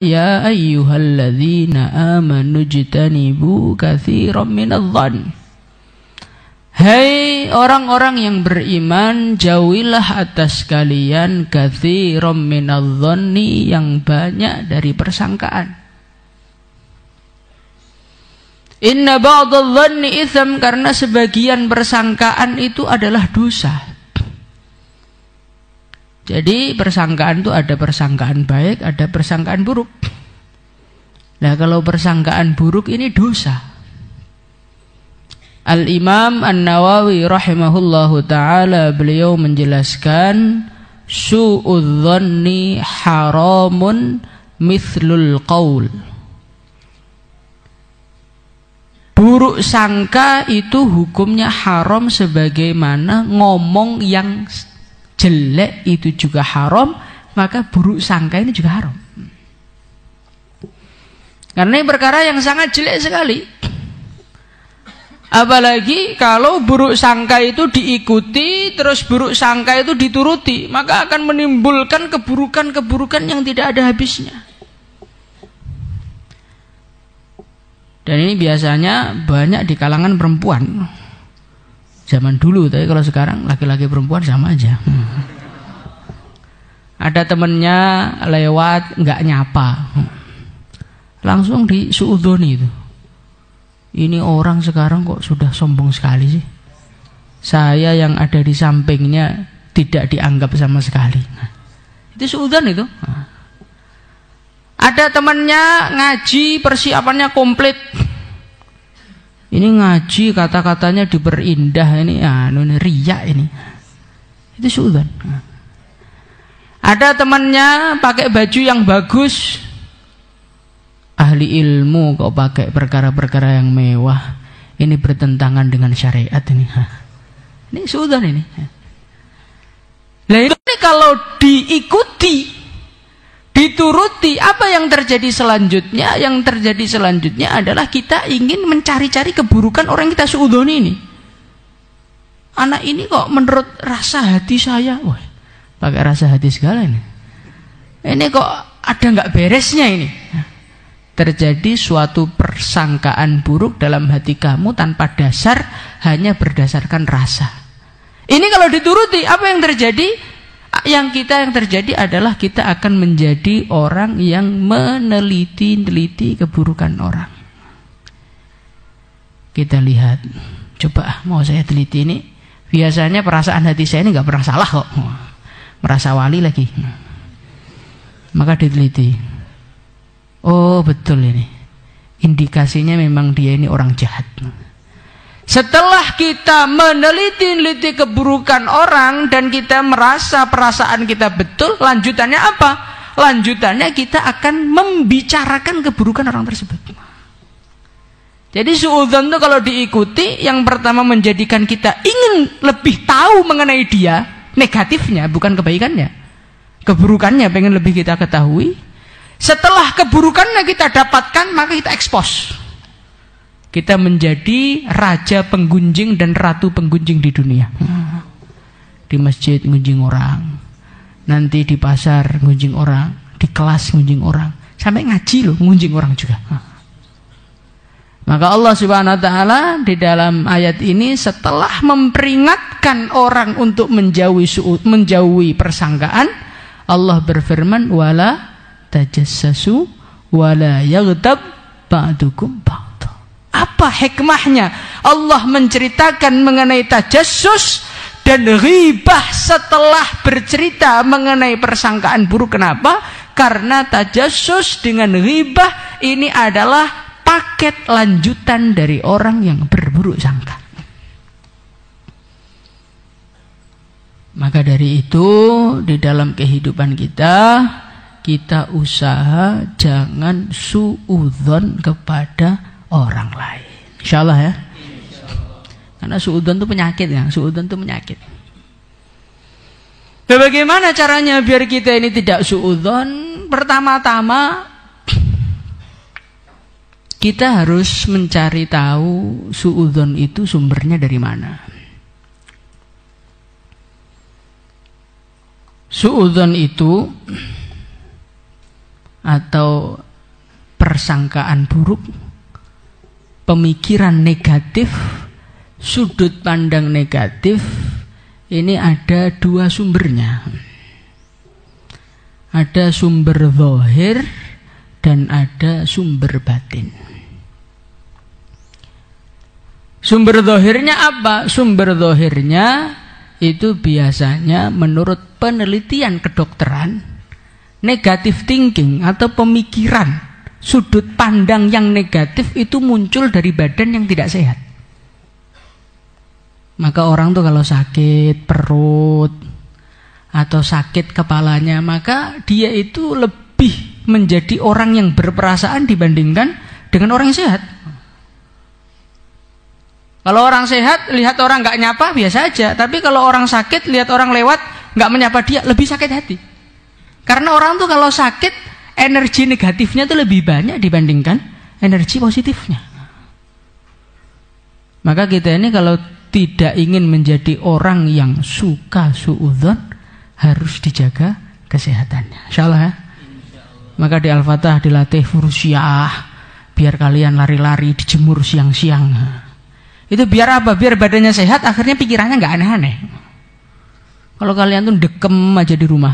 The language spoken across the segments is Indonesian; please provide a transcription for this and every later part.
Ya ayyuhalladzina amanu jtanibu katsiran minadh-dhann. Hai orang-orang yang beriman, jauhilah atas kalian katsiran minadh-dhanni, yang banyak dari persangkaan. Inna ba'dadh-dhanni itsam, karena sebagian persangkaan itu adalah dosa. Jadi persangkaan itu ada persangkaan baik, ada persangkaan buruk. Nah, kalau persangkaan buruk ini dosa. Al-Imam An-Nawawi rahimahullahu ta'ala, beliau menjelaskan su'udh-dhanni haramun mithlul qaul. Buruk sangka itu hukumnya haram sebagaimana ngomong yang jelek itu juga haram, maka buruk sangka ini juga haram. Karena ini perkara yang sangat jelek sekali. Apalagi kalau buruk sangka itu diikuti, terus buruk sangka itu dituruti, maka akan menimbulkan keburukan-keburukan yang tidak ada habisnya. Dan ini biasanya banyak di kalangan perempuan. Zaman dulu, tapi kalau sekarang laki-laki perempuan sama aja. Ada temennya lewat nggak nyapa, langsung disuudoni itu. Ini orang sekarang kok sudah sombong sekali sih. Saya yang ada di sampingnya tidak dianggap sama sekali. Nah, itu suudon itu. Nah. Ada temannya ngaji, persiapannya komplit. Ini ngaji kata-katanya diperindah, ini riya ini. Itu suudzon. Ada temannya pakai baju yang bagus. Ahli ilmu kok pakai perkara-perkara yang mewah. Ini bertentangan dengan syariat ini. Ini suudzon ini. Nah, ini kalau diikuti, dituruti, apa yang terjadi selanjutnya? Yang terjadi selanjutnya adalah kita ingin mencari-cari keburukan orang yang kita suudzoni ini. Anak ini kok menurut rasa hati saya, wah, pakai rasa hati segala ini. Ini kok ada nggak beresnya ini? Terjadi suatu persangkaan buruk dalam hati kamu tanpa dasar, hanya berdasarkan rasa. Ini kalau dituruti, apa yang terjadi? Yang terjadi adalah kita akan menjadi orang yang meneliti keburukan orang. Kita lihat, coba mau saya teliti ini. Biasanya perasaan hati saya ini nggak pernah salah kok, merasa wali lagi. Maka diteliti. Oh betul ini, indikasinya memang dia ini orang jahat. Setelah kita meneliti keburukan orang dan kita merasa perasaan kita betul, lanjutannya apa? Lanjutannya kita akan membicarakan keburukan orang tersebut. Jadi suudzon itu kalau diikuti, yang pertama menjadikan kita ingin lebih tahu mengenai dia, negatifnya bukan kebaikannya. Keburukannya pengen lebih kita ketahui. Setelah keburukannya kita dapatkan, maka kita ekspos. Kita menjadi raja penggunjing dan ratu penggunjing di dunia. Di masjid ngunjing orang, nanti di pasar ngunjing orang, di kelas ngunjing orang, sampai ngaji loh ngunjing orang juga. Maka Allah Subhanahu wa taala di dalam ayat ini setelah memperingatkan orang untuk menjauhi persangkaan, Allah berfirman, wala tajassasu wala yaghtab ba'dukum ba'd. Apa hikmahnya Allah menceritakan mengenai tajassus dan ghibah setelah bercerita mengenai persangkaan buruk? Kenapa? Karena tajassus dengan ghibah ini adalah paket lanjutan dari orang yang berburuk sangka. Maka dari itu di dalam kehidupan kita usaha jangan suudzon kepada orang lain. Insyaallah ya. Karena suudzon itu penyakit ya. Suudzon itu penyakit. Bagaimana caranya biar kita ini tidak suudzon? Pertama-tama kita harus mencari tahu suudzon itu sumbernya dari mana. Suudzon itu atau persangkaan buruk, pemikiran negatif, sudut pandang negatif, ini ada dua sumbernya. Ada sumber zahir dan ada sumber batin. Sumber zahirnya apa? Sumber zahirnya itu biasanya menurut penelitian kedokteran, negative thinking atau pemikiran, sudut pandang yang negatif itu muncul dari badan yang tidak sehat. Maka orang tuh kalau sakit perut atau sakit kepalanya, maka dia itu lebih menjadi orang yang berperasaan dibandingkan dengan orang yang sehat. Kalau orang sehat, lihat orang gak nyapa, biasa aja. Tapi kalau orang sakit, lihat orang lewat, gak menyapa dia, lebih sakit hati. Karena orang tuh kalau sakit, energi negatifnya tuh lebih banyak dibandingkan energi positifnya. Maka kita ini kalau tidak ingin menjadi orang yang suka suudzon, harus dijaga kesehatannya. Insyaallah ya. Maka di Al-Fatah dilatih furusyah, biar kalian lari-lari, dijemur siang-siang. Itu biar apa? Biar badannya sehat, akhirnya pikirannya nggak aneh-aneh. Kalau kalian tuh dekem aja di rumah,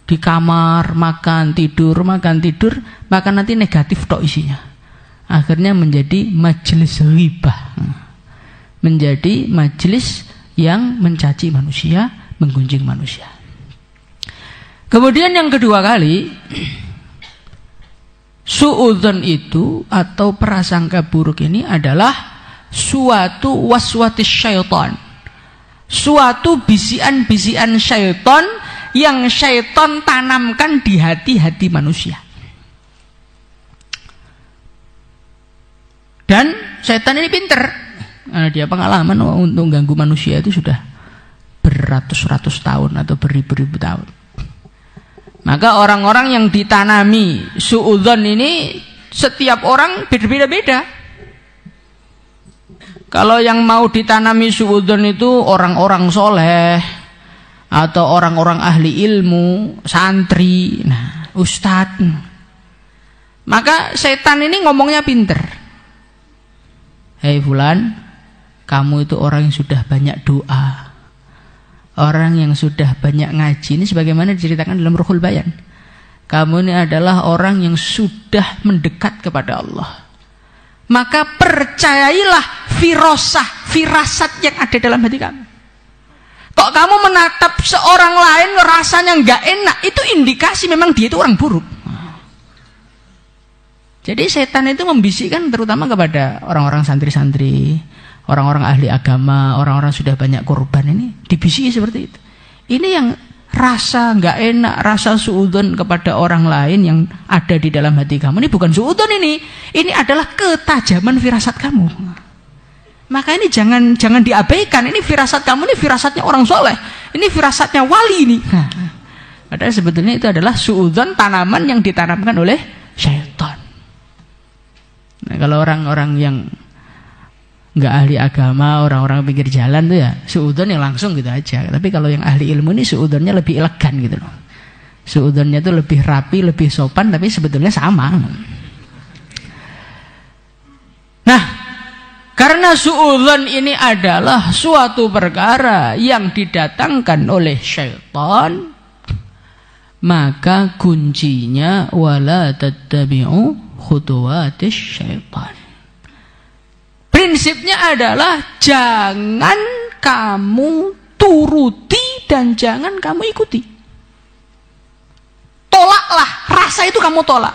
di kamar, makan tidur, maka nanti negatif tok isinya. Akhirnya menjadi majelis ghibah, menjadi majelis yang mencaci manusia, menggunjing manusia. Kemudian yang kedua kali, suudzon itu atau prasangka buruk ini adalah suatu waswatis syaitan, suatu bisian-bisian syaitan yang syaitan tanamkan di hati-hati manusia. Dan syaitan ini pinter, dia pengalaman untuk ganggu manusia itu sudah beratus-ratus tahun atau beribu-ribu tahun. Maka orang-orang yang ditanami suudzon ini, setiap orang berbeda-beda. Kalau yang mau ditanami suudzon itu orang-orang soleh atau orang-orang ahli ilmu, santri, ustadz. Maka setan ini ngomongnya pinter. Hei fulan, kamu itu orang yang sudah banyak doa, orang yang sudah banyak ngaji. Ini sebagaimana diceritakan dalam Ruhul Bayan. Kamu ini adalah orang yang sudah mendekat kepada Allah. Maka percayailah firasat yang ada dalam hati kamu. Kok kamu menatap seorang lain rasanya nggak enak, itu indikasi memang dia itu orang buruk. Jadi setan itu membisikkan terutama kepada orang-orang santri-santri, orang-orang ahli agama, orang-orang sudah banyak korban ini, dibisiki seperti itu. Ini yang rasa nggak enak, rasa suudzon kepada orang lain yang ada di dalam hati kamu, ini bukan suudzon ini adalah ketajaman firasat kamu. Maka ini jangan diabaikan. Ini firasat kamu, ini firasatnya orang soleh, ini firasatnya wali ini. Padahal sebetulnya itu adalah suudzon, tanaman yang ditanamkan oleh syaitan. Nah, kalau orang-orang yang nggak ahli agama, orang-orang pinggir jalan tuh ya suudzon yang langsung gitu aja. Tapi kalau yang ahli ilmu ini suudzonnya lebih elegan gitu loh. Suudzonnya tuh lebih rapi, lebih sopan, tapi sebetulnya sama. Nah, karena suudzon ini adalah suatu perkara yang didatangkan oleh syaitan, maka kuncinya wala tattabi'u khutuwatis syaitan. Prinsipnya adalah jangan kamu turuti dan jangan kamu ikuti. Tolaklah, rasa itu kamu tolak.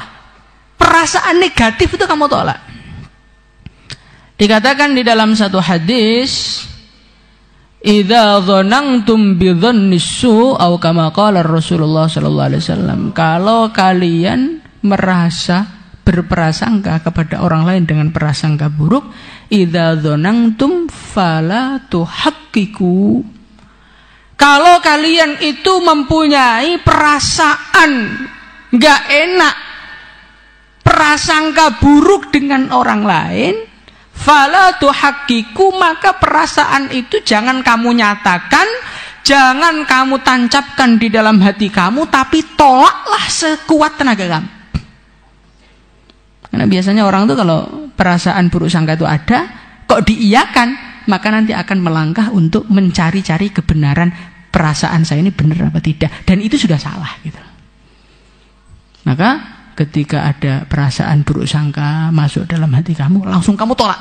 Perasaan negatif itu kamu tolak. Dikatakan di dalam satu hadis, idza dzanantum bidzannis su' au kama qala Rasulullah sallallahu alaihi wasallam, kalau kalian merasa berprasangka kepada orang lain dengan prasangka buruk, idza dzanantum fala tuhaqqiqu. Kalau kalian itu mempunyai perasaan enggak enak, prasangka buruk dengan orang lain, fala tuhaqqiqu, maka perasaan itu jangan kamu nyatakan, jangan kamu tancapkan di dalam hati kamu, tapi tolaklah sekuat tenaga kamu. Karena biasanya orang tuh kalau perasaan buruk sangka itu ada, kok diiyakan, maka nanti akan melangkah untuk mencari-cari kebenaran perasaan saya ini benar apa tidak, dan itu sudah salah gitu. Maka ketika ada perasaan buruk sangka masuk dalam hati kamu, langsung kamu tolak.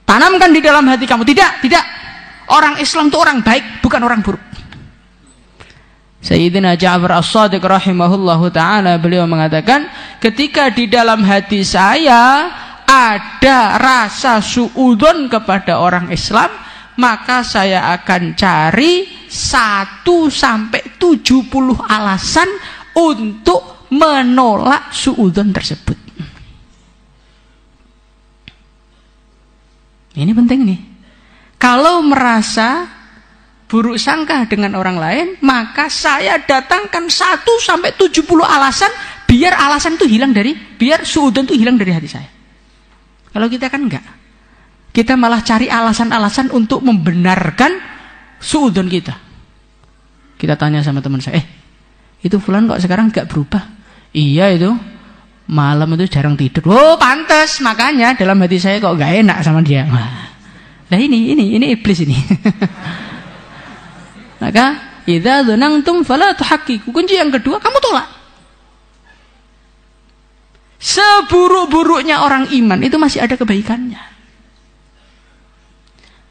Tanamkan di dalam hati kamu, tidak. Orang Islam itu orang baik, bukan orang buruk. Sayyidina Ja'far As-Shadiq rahimahullahu ta'ala, beliau mengatakan, ketika di dalam hati saya ada rasa suudzon kepada orang Islam, maka saya akan cari 1 sampai 70 alasan untuk menolak suudzon tersebut. Ini penting nih. Kalau merasa buruk sangka dengan orang lain, maka saya datangkan 1 sampai 70 alasan biar alasan itu hilang biar suudzon itu hilang dari hati saya. Kalau kita kan enggak. Kita malah cari alasan-alasan untuk membenarkan suudzon kita. Kita tanya sama teman saya, itu fulan kok sekarang enggak berubah? Iya itu, malam itu jarang tidur. Oh pantas, makanya dalam hati saya kok enggak enak sama dia. Nah ini iblis ini. Maka idza dzanantum fala tuhaqqiqu. Kunci yang kedua, kamu tolak. Seburuk-buruknya orang iman itu masih ada kebaikannya.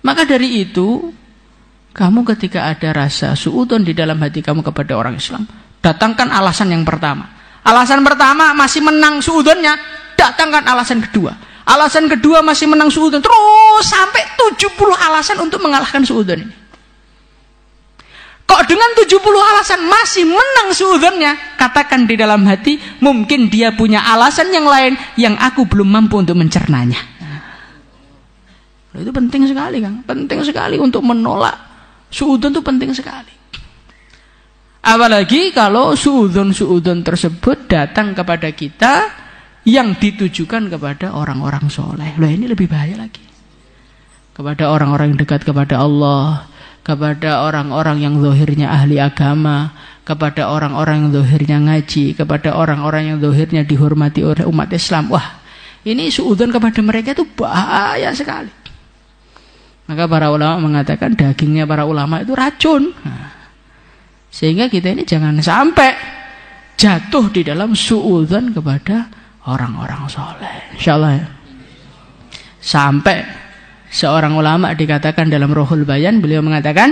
Maka dari itu, kamu ketika ada rasa suudzon di dalam hati kamu kepada orang Islam, datangkan alasan yang pertama. Alasan pertama masih menang suudzonnya, datangkan alasan kedua. Alasan kedua masih menang suudzon, terus sampai 70 alasan untuk mengalahkan suudzon ini. Kok dengan 70 alasan masih menang suudzonnya, katakan di dalam hati, mungkin dia punya alasan yang lain yang aku belum mampu untuk mencernanya. Itu penting sekali, Kang. Penting sekali untuk menolak suudzon, itu penting sekali. Apalagi kalau suudzon tersebut datang kepada kita yang ditujukan kepada orang-orang soleh. Loh, ini lebih bahaya lagi. Kepada orang-orang yang dekat kepada Allah, kepada orang-orang yang zahirnya ahli agama, kepada orang-orang yang zahirnya ngaji, kepada orang-orang yang zahirnya dihormati oleh umat Islam. Wah, ini suudzon kepada mereka itu bahaya sekali. Maka para ulama mengatakan dagingnya para ulama itu racun. Sehingga kita ini jangan sampai jatuh di dalam suudzon kepada orang-orang soleh. Insyaallah ya. Sampai seorang ulama dikatakan dalam Ruhul Bayan, beliau mengatakan,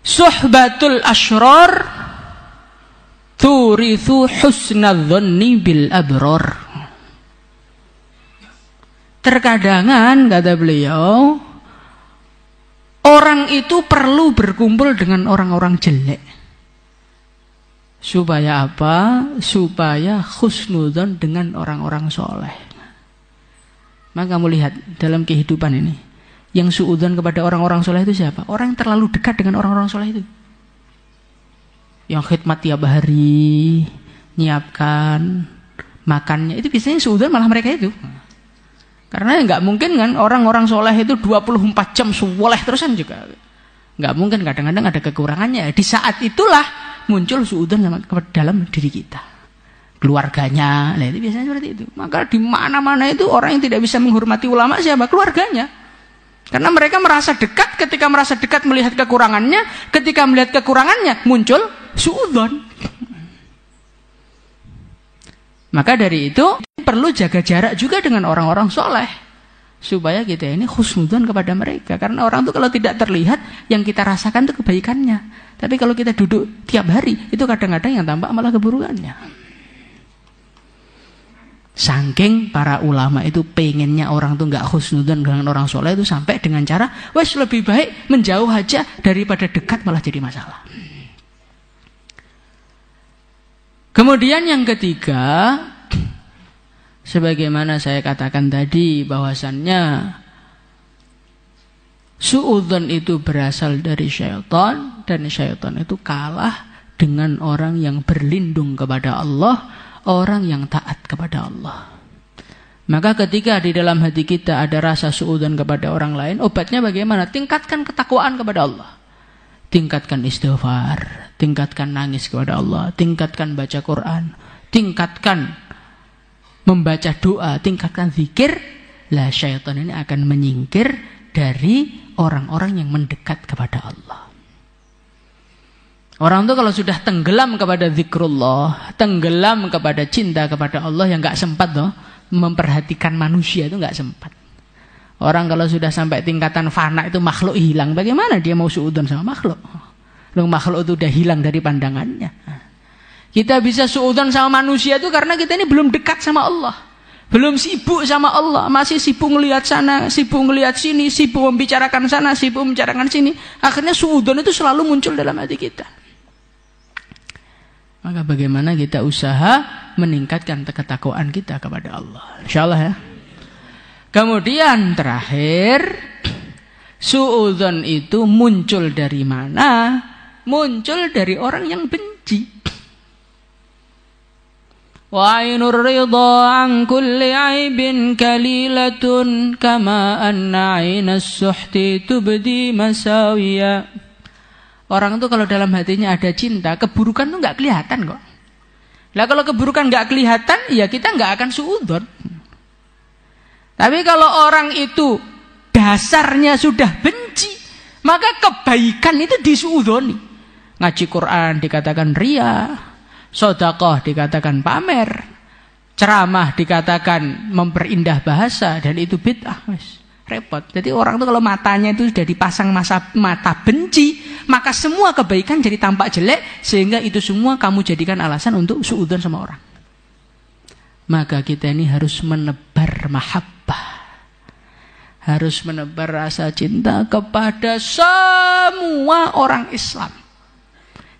suhbatul asyrar turithu husnadh-dhanni bil abror. Terkadangan, kata beliau, orang itu perlu berkumpul dengan orang-orang jelek. Supaya apa? Supaya husnudzon dengan orang-orang soleh. Maka kamu lihat dalam kehidupan ini, yang suudzon kepada orang-orang soleh itu siapa? Orang yang terlalu dekat dengan orang-orang soleh itu. Yang khidmat tiap hari, nyiapkan makannya, itu biasanya suudzon malah mereka itu. Karena nggak mungkin kan orang-orang soleh itu 24 jam soleh terusan juga. Nggak mungkin, kadang-kadang ada kekurangannya. Di saat itulah muncul suudzon dalam diri kita. Keluarganya, nah itu biasanya seperti itu. Maka di mana-mana itu orang yang tidak bisa menghormati ulama siapa? Keluarganya. Karena mereka merasa dekat, ketika merasa dekat melihat kekurangannya, ketika melihat kekurangannya muncul suudzon. Maka dari itu perlu jaga jarak juga dengan orang-orang soleh, supaya kita ini husnudzon kepada mereka. Karena orang itu kalau tidak terlihat, yang kita rasakan itu kebaikannya. Tapi kalau kita duduk tiap hari, itu kadang-kadang yang tampak malah keburukannya. Saking para ulama itu pengennya orang tuh nggak husnudzon dengan orang soleh itu sampai dengan cara, wes lebih baik menjauh aja daripada dekat malah jadi masalah. Kemudian yang ketiga, sebagaimana saya katakan tadi, bahwasannya suudzon itu berasal dari syaitan, dan syaitan itu kalah dengan orang yang berlindung kepada Allah, orang yang taat kepada Allah. Maka ketika di dalam hati kita ada rasa suudzon kepada orang lain, obatnya bagaimana? Tingkatkan ketakwaan kepada Allah. tingkatkan istighfar, tingkatkan nangis kepada Allah, tingkatkan baca Quran, tingkatkan membaca doa, tingkatkan zikir, lah syaitan ini akan menyingkir dari orang-orang yang mendekat kepada Allah. Orang itu kalau sudah tenggelam kepada zikrullah, tenggelam kepada cinta kepada Allah, yang gak sempat loh memperhatikan manusia, itu gak sempat. Orang kalau sudah sampai tingkatan fana itu makhluk hilang, bagaimana dia mau suudzon sama makhluk? Loh, makhluk itu udah hilang dari pandangannya. Kita bisa suudzon sama manusia itu karena kita ini belum dekat sama Allah. Belum sibuk sama Allah. Masih sibuk ngelihat sana, sibuk ngelihat sini, sibuk membicarakan sana, sibuk membicarakan sini. Akhirnya suudzon itu selalu muncul dalam hati kita. Maka bagaimana kita usaha meningkatkan ketakwaan kita kepada Allah. InsyaAllah ya. Kemudian terakhir, suudzon itu muncul dari mana? Muncul dari orang yang benci. Wa ainur ridha an kulli aibin kalilatun kama anna ainas suhti tubdi masawiya. Orang itu kalau dalam hatinya ada cinta, keburukan itu enggak kelihatan kok. Lah kalau keburukan enggak kelihatan, ya kita enggak akan suudzon. Tapi kalau orang itu dasarnya sudah benci, maka kebaikan itu disuudzoni. Ngaji Quran dikatakan riya, sedekah dikatakan pamer, ceramah dikatakan memperindah bahasa, dan itu bid'ah, repot. Jadi orang itu kalau matanya itu sudah dipasang mata benci, maka semua kebaikan jadi tampak jelek, sehingga itu semua kamu jadikan alasan untuk suudzon sama orang. Maka kita ini harus menebar mahabbah, harus menebar rasa cinta kepada semua orang Islam,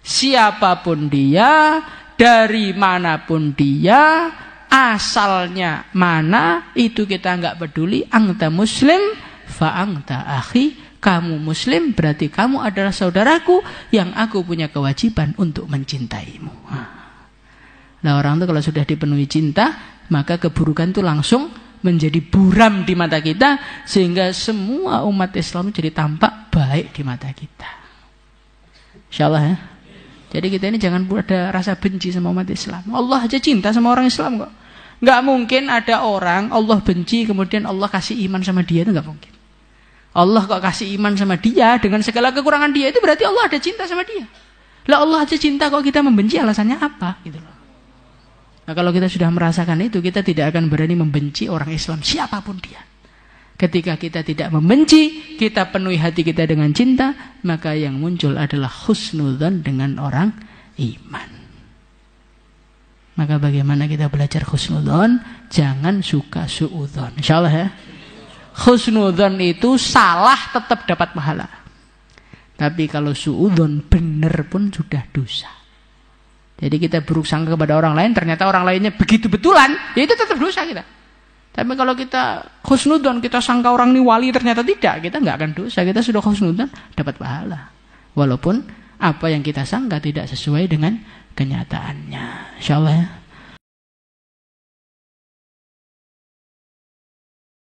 siapapun dia, dari manapun dia, asalnya mana, itu kita enggak peduli. Anta muslim fa anta akhi, kamu muslim berarti kamu adalah saudaraku yang aku punya kewajiban untuk mencintaimu. Nah, orang itu kalau sudah dipenuhi cinta, maka keburukan itu langsung menjadi buram di mata kita, sehingga semua umat Islam jadi tampak baik di mata kita. Insyaallah ya. Jadi kita ini jangan ada rasa benci sama umat Islam. Allah aja cinta sama orang Islam kok. Nggak mungkin ada orang Allah benci kemudian Allah kasih iman sama dia, itu nggak mungkin. Allah kok kasih iman sama dia dengan segala kekurangan dia, itu berarti Allah ada cinta sama dia. Lah Allah aja cinta kok kita membenci, alasannya apa? Gitu loh. Nah kalau kita sudah merasakan itu, kita tidak akan berani membenci orang Islam siapapun dia. Ketika kita tidak membenci, kita penuhi hati kita dengan cinta, maka yang muncul adalah husnudzon dengan orang iman. Maka bagaimana kita belajar husnudzon? Jangan suka suudzon. Insyaallah ya. Husnudzon itu salah tetap dapat pahala. Tapi kalau suudzon benar pun sudah dosa. Jadi kita buruk sangka kepada orang lain, ternyata orang lainnya begitu betulan, ya itu tetap dosa kita. Tapi kalau kita husnudzon, kita sangka orang ini wali, ternyata tidak, kita nggak akan dosa. Kita sudah husnudzon, dapat pahala. Walaupun apa yang kita sangka tidak sesuai dengan kenyataannya. Insyaallah ya.